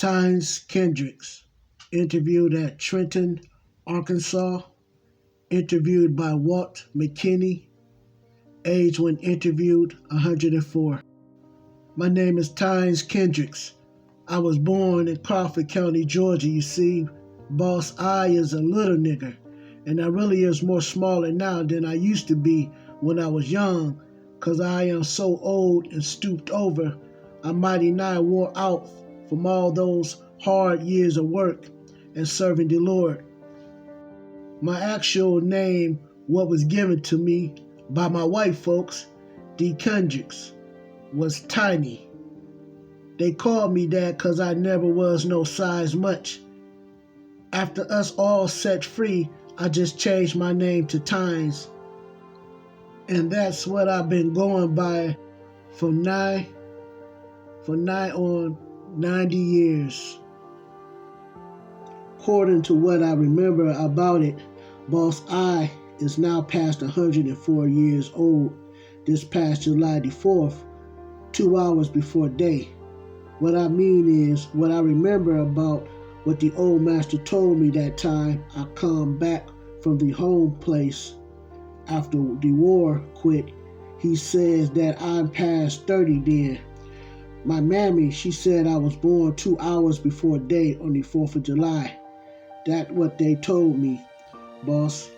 Tines Kendricks, interviewed at Trenton, Arkansas, interviewed by Walt McKinney, age when interviewed 104. My name is Tines Kendricks. I was born in Crawford County, Georgia, you see. Boss, I is a little nigger, and I really is more smaller now than I used to be when I was young, 'cause I am so old and stooped over. I'm mighty nigh wore out from all those hard years of work and serving the Lord. My actual name, what was given to me by my white folks, D. Kendricks, was Tiny. They called me that 'cause I never was no size much. After us all set free, I just changed my name to Tines. And that's what I've been going by for nigh on 90 years. According to what I remember about it, Boss I is now past 104 years old this past July the 4th, 2 hours before day. What I mean is, what I remember about what the old master told me that time I come back from the home place after the war quit. He says that I'm past 30 then. My mammy, she said I was born 2 hours before day on the 4th of July. That's what they told me, boss.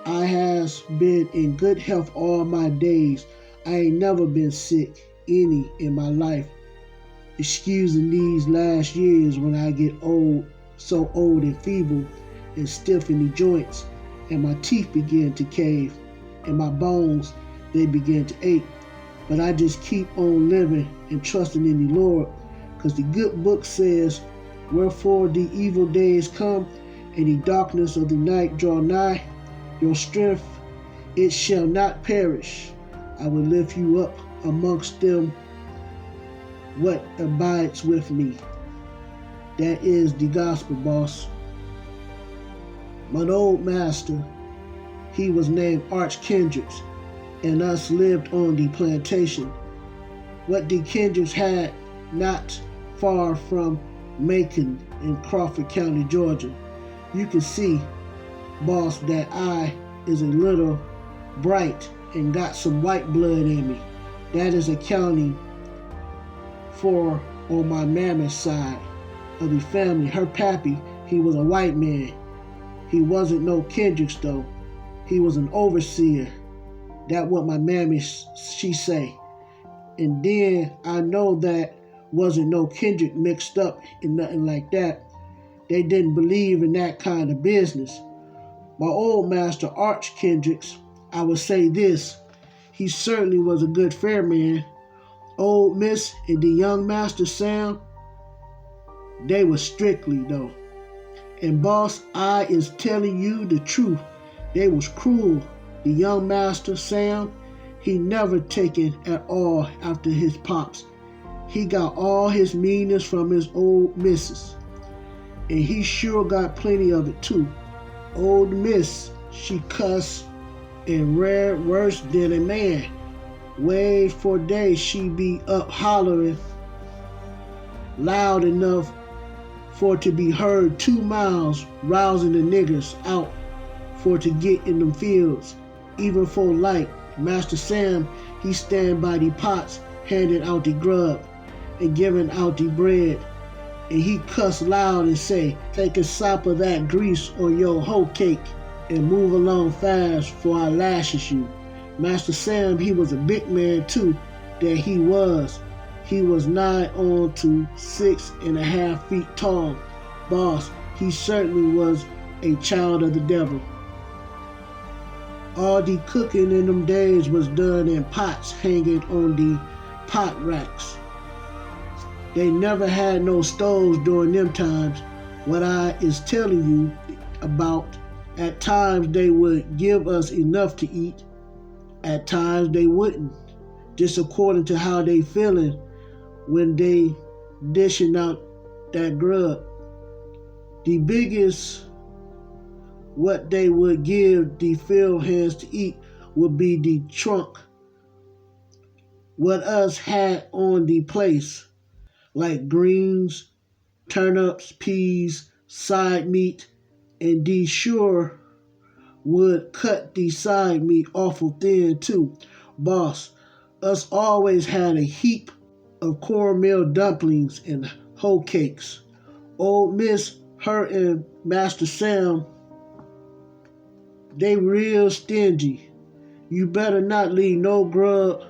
I has been in good health all my days. I ain't never been sick any in my life, excusing these last years when I get old, so old and feeble and stiff in the joints, and my teeth begin to cave, and my bones, they begin to ache. But I just keep on living and trusting in the Lord, because the good book says, wherefore the evil days come, and the darkness of the night draw nigh, your strength, it shall not perish. I will lift you up amongst them what abides with me. That is the gospel, boss. My old master, he was named Arch Kendricks, and us lived on the plantation. What the Kendricks had not far from Macon in Crawford County, Georgia. You can see, boss, that I is a little bright and got some white blood in me. That is accounting for on my mammoth side of the family. Her pappy, he was a white man. He wasn't no Kendricks though. He was an overseer. That what my mammy she say. And then I know that wasn't no Kendrick mixed up in nothing like that. They didn't believe in that kind of business. My old master Arch Kendricks, I would say this, he certainly was a good fair man. Old Miss and the young master Sam, they were strictly though. And boss, I is telling you the truth. They was cruel. The young master Sam, he never taken at all after his pops. He got all his meanness from his old missus. And he sure got plenty of it too. Old Miss, she cuss and read worse than a man. Way for days she be up hollering loud enough for to be heard 2 miles, rousing the niggers out for to get in them fields. Even for light, Master Sam, he stand by the pots, handing out the grub and giving out the bread. And he cuss loud and say, take a sop of that grease on your hoe cake and move along fast for I lashes you. Master Sam, he was a big man too, that he was. He was nigh on to 6.5 feet tall. Boss, he certainly was a child of the devil. All the cooking in them days was done in pots hanging on the pot racks. They never had no stoves during them times. What I is telling you about, at times they would give us enough to eat. At times they wouldn't, just according to how they feeling when they dishing out that grub. The biggest what they would give the field hands to eat would be the trunk. What us had on the place, like greens, turnips, peas, side meat, and D sure would cut the side meat awful thin too. Boss, us always had a heap of cornmeal dumplings and hoe cakes. Old Miss, her and Master Sam, they real stingy. You better not leave no grub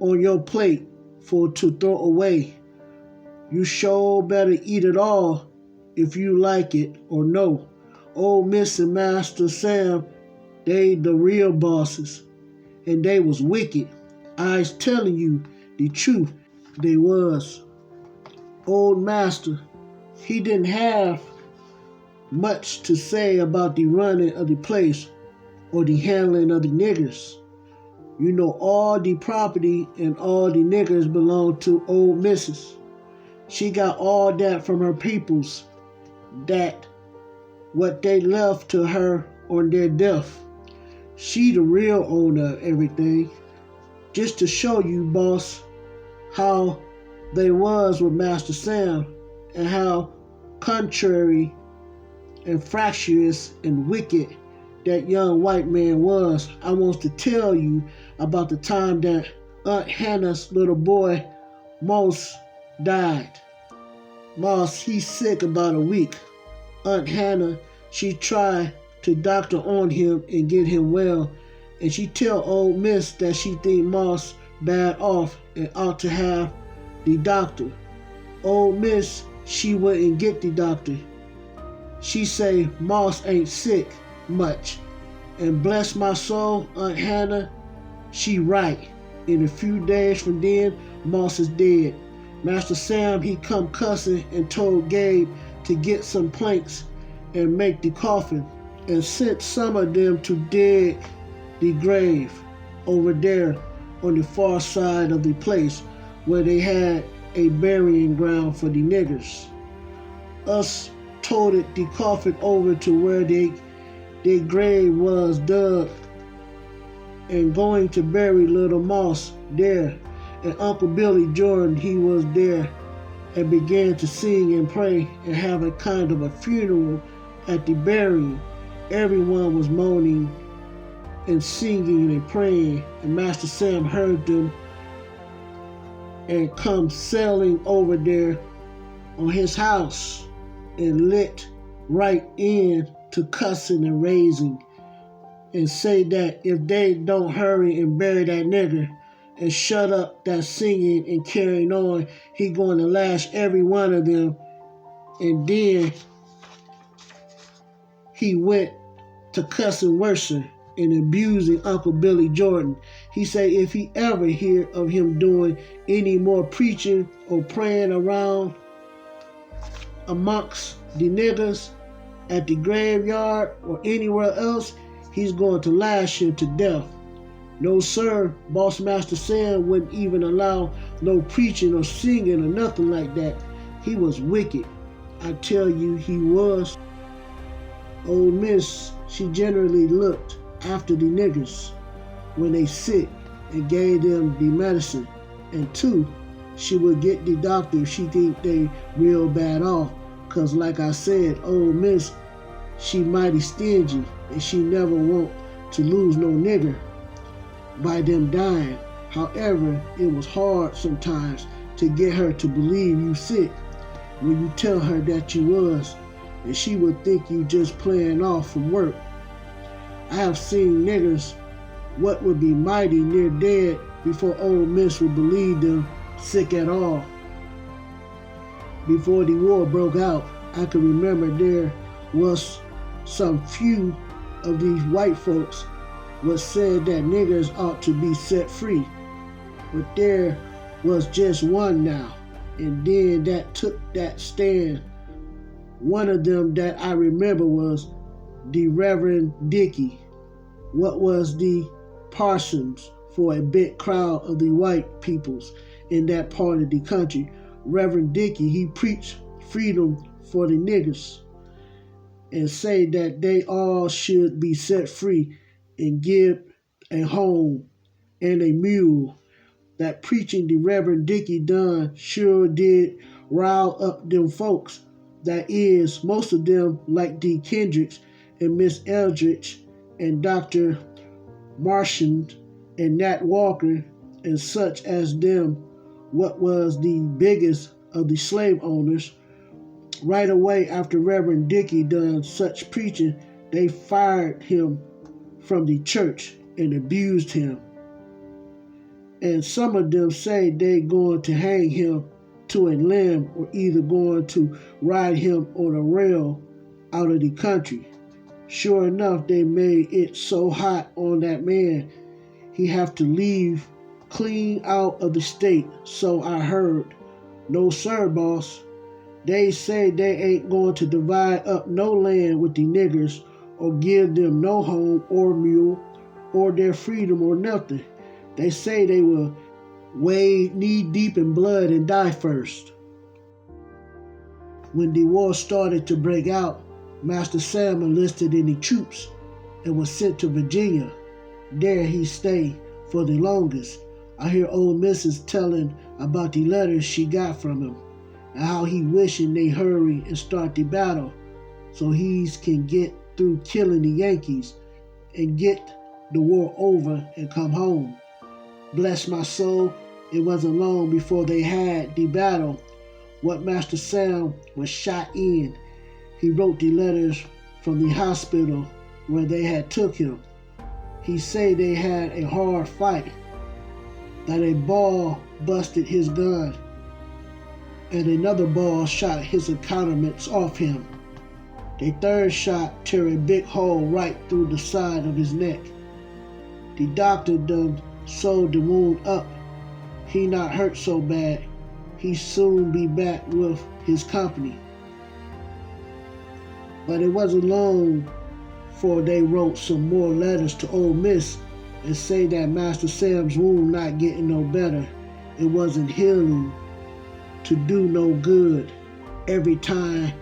on your plate for to throw away. You sure better eat it all if you like it or no. Old Miss and Master Sam, they the real bosses, and they was wicked. I's telling you the truth, they was. Old Master, he didn't have much to say about the running of the place or the handling of the niggers. You know, all the property and all the niggers belonged to old Missus. She got all that from her peoples, that what they left to her on their death. She the real owner of everything. Just to show you, boss, how they was with Master Sam and how contrary and fractious and wicked that young white man was. I want to tell you about the time that Aunt Hannah's little boy, Moss, died. Moss, he's sick about a week. Aunt Hannah, she tried to doctor on him and get him well, and she tell old Miss that she think Moss bad off and ought to have the doctor. Old Miss, she wouldn't get the doctor. She say Moss ain't sick much. And bless my soul, Aunt Hannah, she right. In a few days from then, Moss is dead. Master Sam, he come cussing and told Gabe to get some planks and make the coffin, and sent some of them to dig the grave over there on the far side of the place where they had a burying ground for the niggers. Us toted the coffin over to where their grave was dug and going to bury little Moss there. And Uncle Billy Jordan, he was there and began to sing and pray and have a kind of a funeral at the burying. Everyone was moaning and singing and praying, and Master Sam heard them and come sailing over there on his house and lit right in to cussing and raising and say that if they don't hurry and bury that nigger and shut up that singing and carrying on, he going to lash every one of them. And then he went to cussing worse and abusing Uncle Billy Jordan. He say if he ever hear of him doing any more preaching or praying around amongst the niggers at the graveyard or anywhere else, he's going to lash him to death. No sir, Boss Master Sam wouldn't even allow no preaching or singing or nothing like that. He was wicked. I tell you, he was. Old Miss, she generally looked after the niggers when they sick and gave them the medicine. And two, she would get the doctor if she think they real bad off. Cause like I said, old Miss, she mighty stingy and she never want to lose no nigger by them dying. However, it was hard sometimes to get her to believe you sick when you tell her that you was, and she would think you just playing off from work. I have seen niggers what would be mighty near dead before old Miss would believe them sick at all. Before the war broke out, I can remember there was some few of these white folks was said that niggers ought to be set free. But there was just one now, and then that took that stand. One of them that I remember was the Reverend Dickey. What was the parsons for a big crowd of the white peoples in that part of the country. Reverend Dickey, he preached freedom for the niggers and say that they all should be set free and give a home and a mule. That preaching the Reverend Dickey done sure did riled up them folks. That is, most of them like D. Kendricks and Miss Eldridge and Dr. Marchand and Nat Walker and such as them, what was the biggest of the slave owners. Right away after Reverend Dickey done such preaching, they fired him from the church and abused him. And some of them say they going to hang him to a limb or either going to ride him on a rail out of the country. Sure enough, they made it so hot on that man, he have to leave clean out of the state, so I heard. No sir, boss. They say they ain't going to divide up no land with the niggers or give them no home or mule or their freedom or nothing. They say they will wade knee deep in blood and die first. When the war started to break out, Master Sam enlisted in the troops and was sent to Virginia. There he stayed for the longest. I hear old Mrs. telling about the letters she got from him and how he wishing they hurry and start the battle so he can get through killing the Yankees and get the war over and come home. Bless my soul, it wasn't long before they had the battle. What Master Sam was shot in, he wrote the letters from the hospital where they had took him. He say they had a hard fight, that a ball busted his gun and another ball shot his countenance off him. The third shot tear a big hole right through the side of his neck. The doctor done sewed the wound up. He not hurt so bad. He soon be back with his company. But it wasn't long before they wrote some more letters to old Miss and say that Master Sam's wound not getting no better. It wasn't healing to do no good. Every time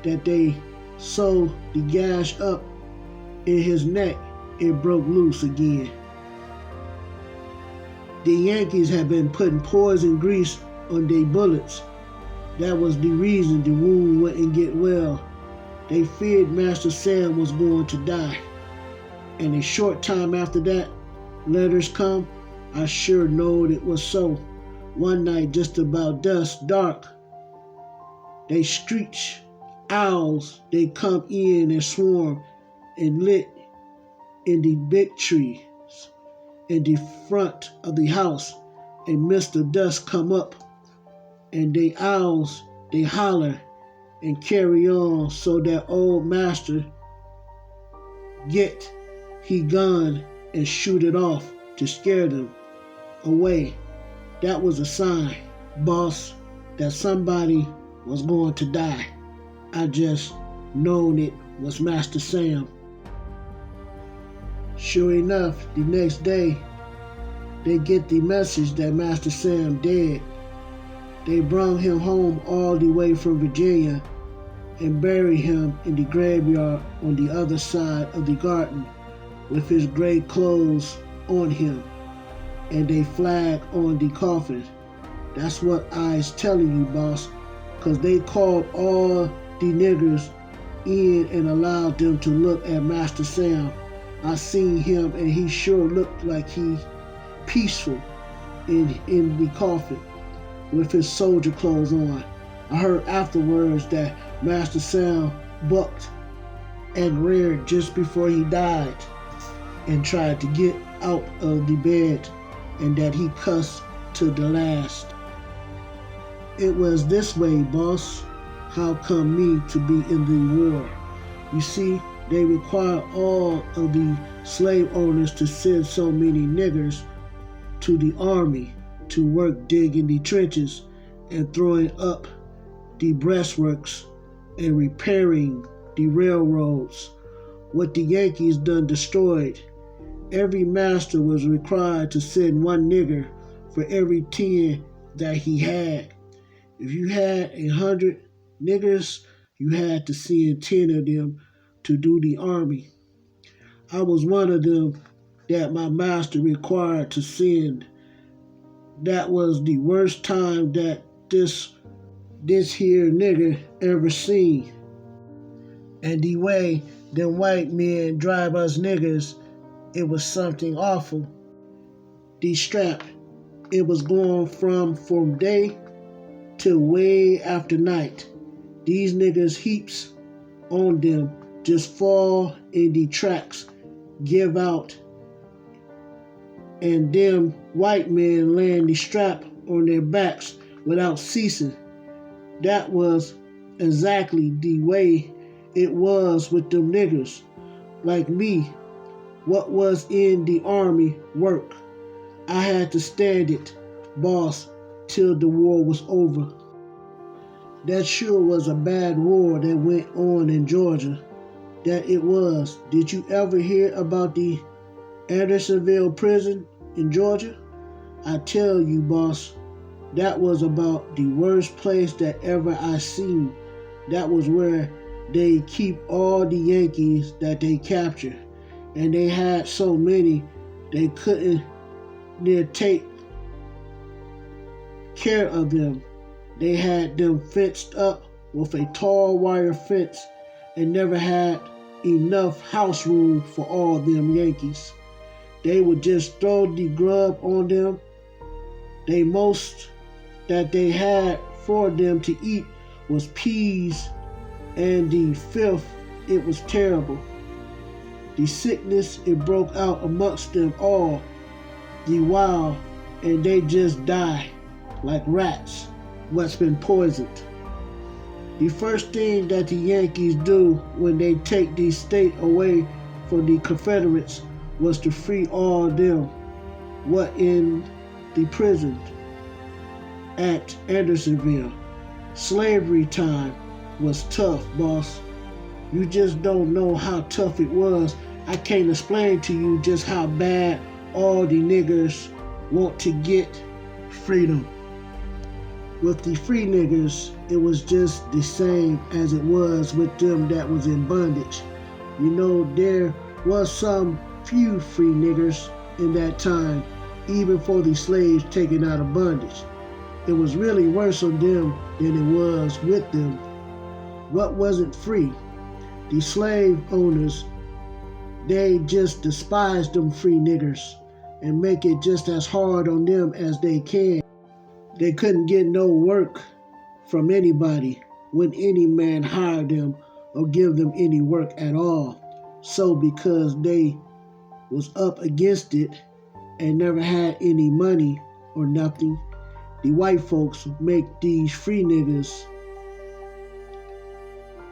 that they sewed the gash up in his neck, it broke loose again. The Yankees had been putting poison grease on their bullets. That was the reason the wound wouldn't get well. They feared Master Sam was going to die. And a short time after that, letters come. I sure knowed it was so. One night, just about dusk, dark, they screech. Owls, they come in and swarm and lit in the big trees in the front of the house. A mist of dust come up, and the owls, they holler and carry on so that old master get he gun and shoot it off to scare them away. That was a sign, boss, that somebody was going to die. I just known it was Master Sam. Sure enough, the next day, they get the message that Master Sam dead. They brought him home all the way from Virginia and buried him in the graveyard on the other side of the garden with his gray clothes on him and a flag on the coffin. That's what I's telling you, boss, because they called all the niggers in and allowed them to look at Master Sam. I seen him and he sure looked like he peaceful in the coffin with his soldier clothes on. I heard afterwards that Master Sam bucked and reared just before he died and tried to get out of the bed and that he cussed to the last. It was this way, boss. How come me to be in the war? You see, they require all of the slave owners to send so many niggers to the army to work digging the trenches and throwing up the breastworks and repairing the railroads. What the Yankees done destroyed. Every master was required to send one nigger for every 10 that he had. If you had 100 niggers, you had to send 10 of them to do the army. I was one of them that my master required to send. That was the worst time that this this here nigger ever seen. And the way them white men drive us niggers, it was something awful. The strap, it was going from day till way after night. These niggas heaps on them just fall in the tracks, give out, and them white men laying the strap on their backs without ceasing. That was exactly the way it was with them niggers. Like me, what was in the army work. I had to stand it, boss, till the war was over. That sure was a bad war that went on in Georgia. That it was. Did you ever hear about the Andersonville prison in Georgia? I tell you, boss, that was about the worst place that ever I seen. That was where they keep all the Yankees that they capture. And they had so many they couldn't near take care of them. They had them fenced up with a tall wire fence and never had enough house room for all them Yankees. They would just throw the grub on them. The most that they had for them to eat was peas, and the fifth, it was terrible. The sickness, it broke out amongst them all, the while, and they just die like rats what's been poisoned. The first thing that the Yankees do when they take the state away from the Confederates was to free all them what in the prison at Andersonville. Slavery time was tough, boss. You just don't know how tough it was. I can't explain to you just how bad all the niggers want to get freedom. With the free niggers, it was just the same as it was with them that was in bondage. You know, there was some few free niggers in that time, even for the slaves taken out of bondage. It was really worse on them than it was with them. What wasn't free? The slave owners, they just despised them free niggers and make it just as hard on them as they can. They couldn't get no work from anybody when any man hired them or give them any work at all. So because they was up against it and never had any money or nothing, the white folks make these free niggas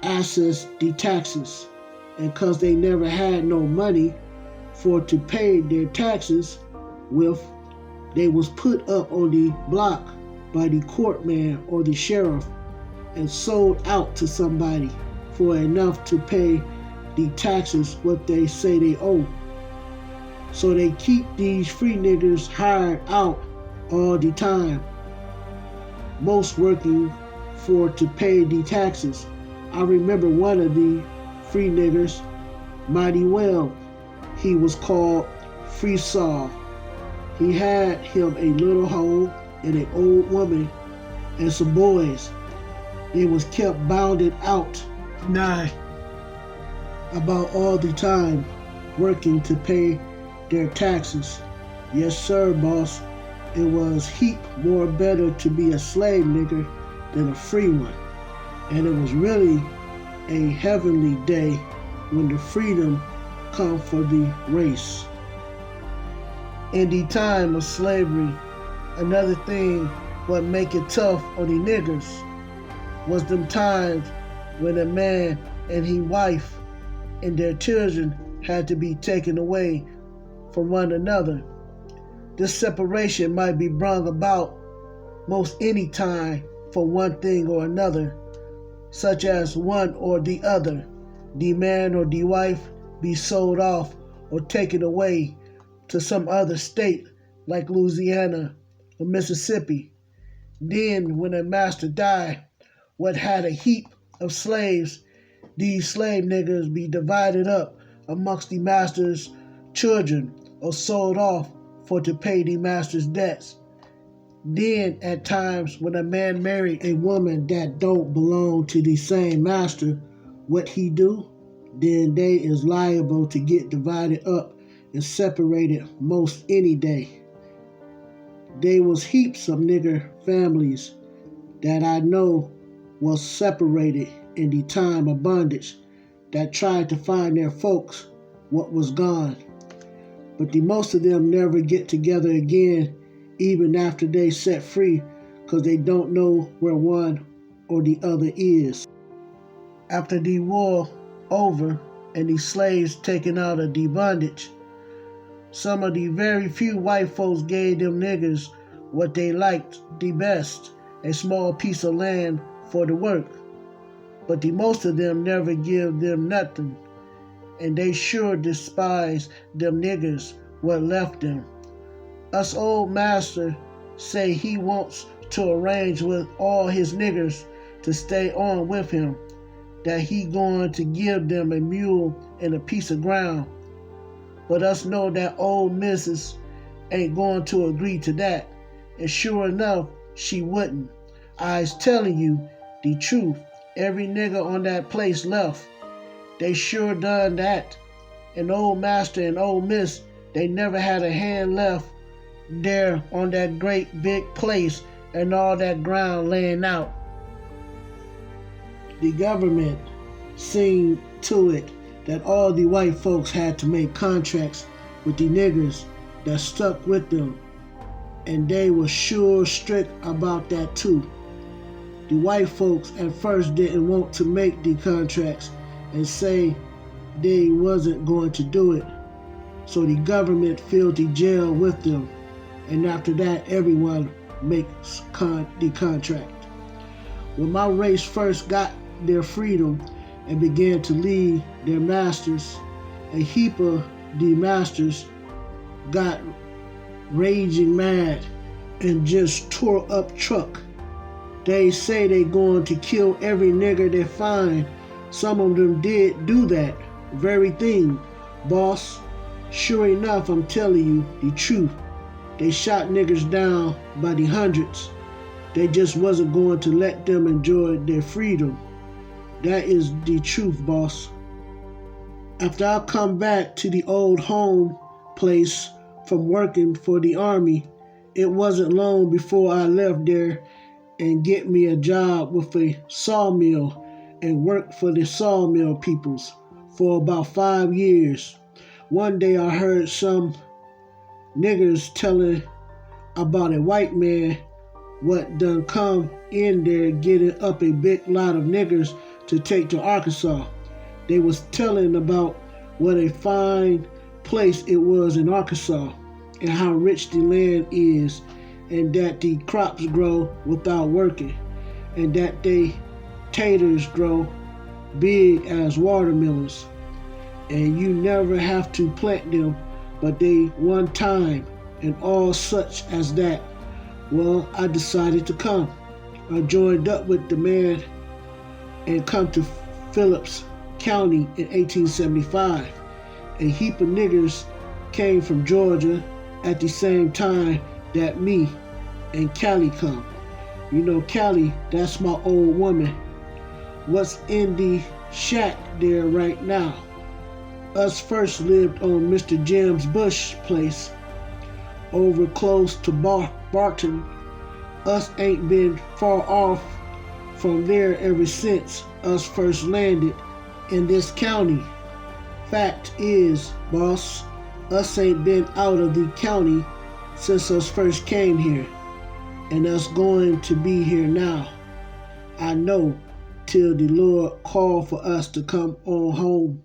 access the taxes. And cause they never had no money for to pay their taxes with, they was put up on the block by the courtman or the sheriff and sold out to somebody for enough to pay the taxes what they say they owe. So they keep these free niggers hired out all the time, most working for to pay the taxes. I remember one of the free niggers mighty well. He was called Free Saul. He had him a little home and an old woman and some boys. They was kept bounded out nigh about all the time working to pay their taxes. Yes sir, boss. It was heap more better to be a slave nigger than a free one. And it was really a heavenly day when the freedom come for the race. In the time of slavery, another thing what make it tough on the niggers was them times when a man and his wife and their children had to be taken away from one another. This separation might be brought about most any time for one thing or another, such as one or the other, the man or the wife be sold off or taken away to some other state like Louisiana or Mississippi. Then when a master died, what had a heap of slaves, these slave niggers be divided up amongst the master's children or sold off for to pay the master's debts. Then at times when a man marry a woman that don't belong to the same master, what he do? Then they is liable to get divided up and separated most any day. They was heaps of nigger families that I know was separated in the time of bondage that tried to find their folks what was gone. But the most of them never get together again even after they set free because they don't know where one or the other is. After the war over and the slaves taken out of the bondage, some of the very few white folks gave them niggers what they liked the best, a small piece of land for the work. But the most of them never give them nothing, and they sure despise them niggers what left them. Us old master say he wants to arrange with all his niggers to stay on with him, that he going to give them a mule and a piece of ground. But us know that old missus ain't going to agree to that, and sure enough, she wouldn't. I's telling you the truth. Every nigger on that place left. They sure done that. And old master and old miss, they never had a hand left there on that great big place and all that ground laying out. The government seen to it that all the white folks had to make contracts with the niggers that stuck with them, and they were sure strict about that too. The white folks at first didn't want to make the contracts and say they wasn't going to do it, so the government filled the jail with them, and after that everyone makes the contract. When my race first got their freedom and began to lead their masters, a heap of the masters got raging mad and just tore up truck. They say they going to kill every nigger they find. Some of them did do that very thing, boss. Sure enough, I'm telling you the truth. They shot niggers down by the hundreds. They just wasn't going to let them enjoy their freedom. That is the truth, boss. After I come back to the old home place from working for the army, it wasn't long before I left there and get me a job with a sawmill and worked for the sawmill peoples for about 5 years. One day I heard some niggers telling about a white man what done come in there getting up a big lot of niggers to take to Arkansas. They was telling about what a fine place it was in Arkansas and how rich the land is, and that the crops grow without working, and that they taters grow big as watermelons, and you never have to plant them but they one time, and all such as that. Well, I decided to come. I joined up with the man and come to Phillips County in 1875. A heap of niggers came from Georgia at the same time that me and Callie come. You know Callie, that's my old woman. What's in the shack there right now? Us first lived on Mr. Jim's Bush place over close to Barton. Us ain't been far off from there ever since us first landed in this county. Fact is, boss, us ain't been out of the county since us first came here, and us going to be here now. I know, till the Lord called for us to come on home.